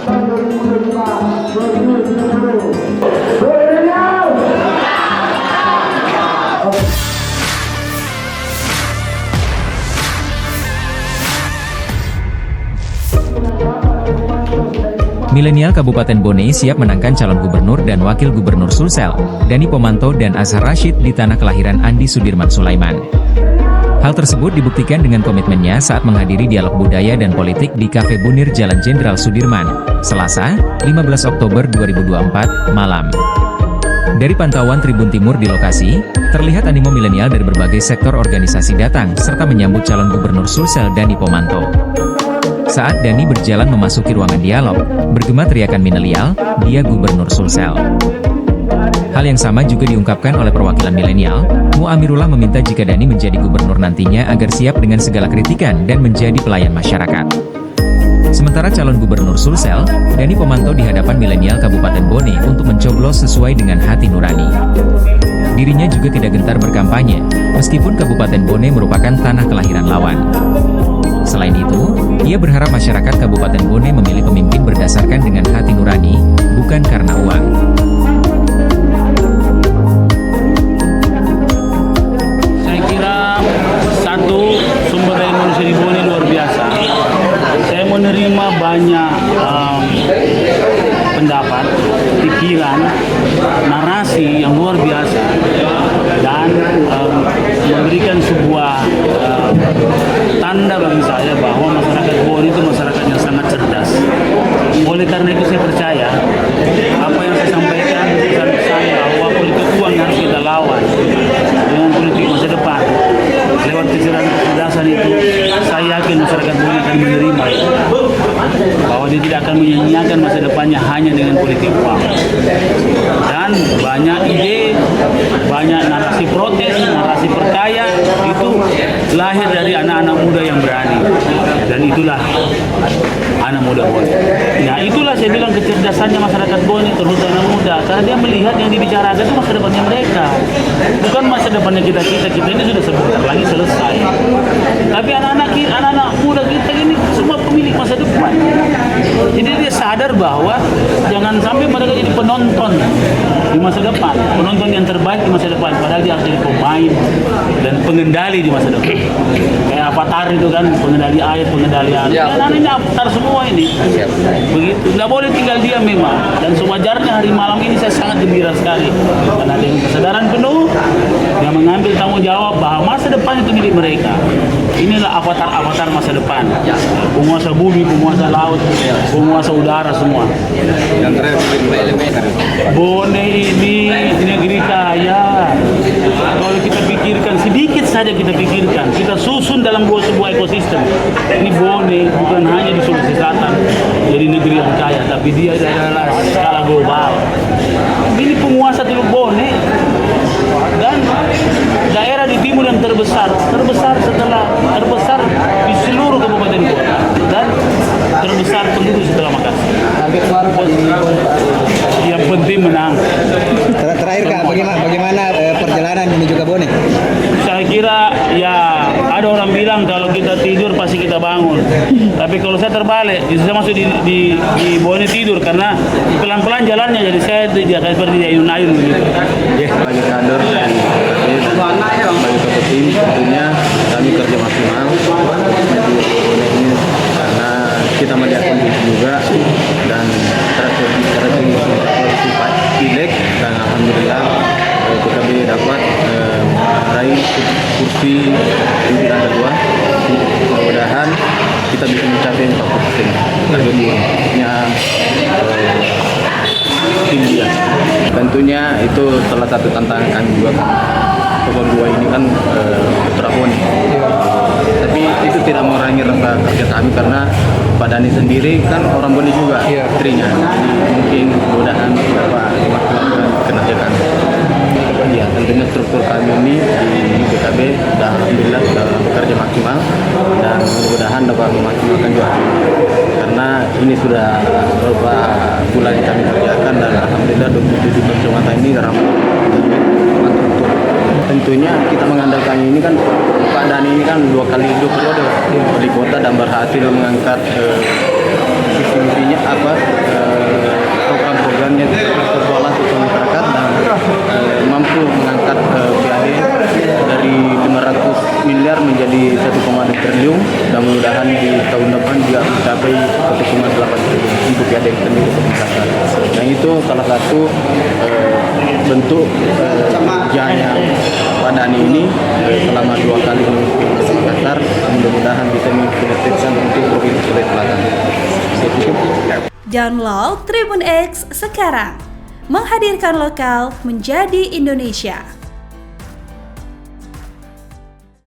Milenial Kabupaten Bone siap menangkan calon gubernur dan wakil gubernur Sulsel, Dani Pomanto dan Azhar Rashid di tanah kelahiran Andi Sudirman Sulaiman. Hal tersebut dibuktikan dengan komitmennya saat menghadiri dialog budaya dan politik di Cafe Bunir Jalan Jenderal Sudirman, Selasa, 15 Oktober 2024, malam. Dari pantauan Tribun Timur di lokasi, terlihat animo milenial dari berbagai sektor organisasi datang serta menyambut calon gubernur Sulsel Dani Pomanto. Saat Dani berjalan memasuki ruangan dialog, bergema teriakan milenial, "Dia Gubernur Sulsel." Hal yang sama juga diungkapkan oleh perwakilan milenial. Mu Amirullah meminta jika Dani menjadi gubernur nantinya agar siap dengan segala kritikan dan menjadi pelayan masyarakat. Sementara calon gubernur Sulsel, Dani Pomanto di hadapan milenial Kabupaten Bone untuk mencoblos sesuai dengan hati nurani. Dirinya juga tidak gentar berkampanye, meskipun Kabupaten Bone merupakan tanah kelahiran lawan. Selain itu, ia berharap masyarakat Kabupaten Bone memilih pemimpin berdasarkan dengan hati nurani, bukan karena uang. Saya kira satu, sumber daya manusia di Bone luar biasa. Saya menerima banyak pendapat, pikiran, narasi yang luar biasa dan memberikan sebuah tanda bagi saya bahwa masyarakat Bone itu masyarakat yang sangat cerdas. Oleh karena itu saya percaya apa yang saya sampaikan pesan bahwa politik uang harus kita lawan dengan politik masa depan. Lewat kecerdasan itu, saya yakin masyarakat Bone akan menerima bahwa dia tidak akan menyanyiakan masa depannya hanya dengan politik uang. Dan banyak ide, banyak narasi protes, narasi percaya itu lahir dari anak-anak muda yang berani. Dan itulah anak muda Bone. Nah, itulah saya bilang kecerdasannya masyarakat Bone, terutama anak muda, karena dia melihat yang dibicarakan itu masa depannya mereka, bukan masa depannya kita ini sudah sebentar lagi selesai. Tapi anak-anak muda kita ini semua pemilik masa depan. Jadi dia sadar bahwa jangan sampai mereka jadi penonton di masa depan, penonton yang terbaik di masa depan, padahal dia harus jadi pemain dan pengendali di masa depan. Kayak Avatar itu kan, pengendali air, pengendali air. Anak-anak ini Avatar semua ini. Begitu, nggak boleh tinggal diam memang. Dan sewajarnya hari malam ini saya sangat gembira sekali karena dengan kesadaran penuh yang mengambil tanggung jawab bahwa masa depan itu milik mereka. Inilah avatar masa depan. Penguasa bumi, penguasa laut, penguasa udara semua. Bone ini negeri kaya. Kalau kita pikirkan sedikit saja kita susun dalam sebuah ekosistem. Ini Bone bukan hanya di Sulawesi Selatan jadi negeri yang kaya, tapi dia adalah skala global. Ini penguasa Teluk Bone dan daerah di timur yang terbesar di seluruh kabupaten kota dan terbesar penduduk setelah Makassar. Yang penting menang. Terakhir Kak, bagaimana perjalanan menuju ke Bone? Saya kira ya ada orang bilang kalau kita tidur pasti kita bangun. Tapi kalau saya terbalik, saya masuk di Bone tidur karena pelan-pelan jalannya, jadi saya tidak seperti di ayun-ayun begitu. Bagi kader dan bagi ketua tim tentunya kami kerja maksimal ini karena kita melihat kondisi juga dan strategi pilek dan alhamdulillah PKB dapat meraih kursi pimpinan kedua. Mudah-mudahan kita bisa mencapai 40% targetnya tinggi. Tentunya itu salah satu tantangan kami juga. Pokok dua ini kan putra Bone. Tapi itu tidak mengurangi rasa kerja kami karena Pak Dani sendiri kan orang Bone juga, istrinya. Jadi mungkin mudah-mudahan dapat dimaksimalkan kinerja. Ya, tentunya struktur kami ini di PKB sudah alhamdulillah sudah bekerja maksimal dan mudah-mudahan dapat memaksimalkan juga karena ini sudah beberapa bulan yang kami kerjakan dan alhamdulillah 27 kecamatan ini ramai. Tentunya kita mengandalkan ini kan Pak Dani ini kan dua periode wali kota dan berhasil mengangkat visi misinya apa, program-programnya terkualah untuk masyarakat dan mampu mengangkat PAD dari 500 miliar menjadi 1,2 triliun dan mudah-mudahan di tahun depan juga mencapai 1,8 triliun untuk PAD sendiri untuk masyarakat. Dan itu salah satu bentuk kerjanya Pak Dhani ini selama 2 kali memimpin Makassar, mudah-mudahan bisa mengimplementasikan untuk Provinsi Sulawesi Selatan. Download Tribun X sekarang, menghadirkan lokal menjadi Indonesia.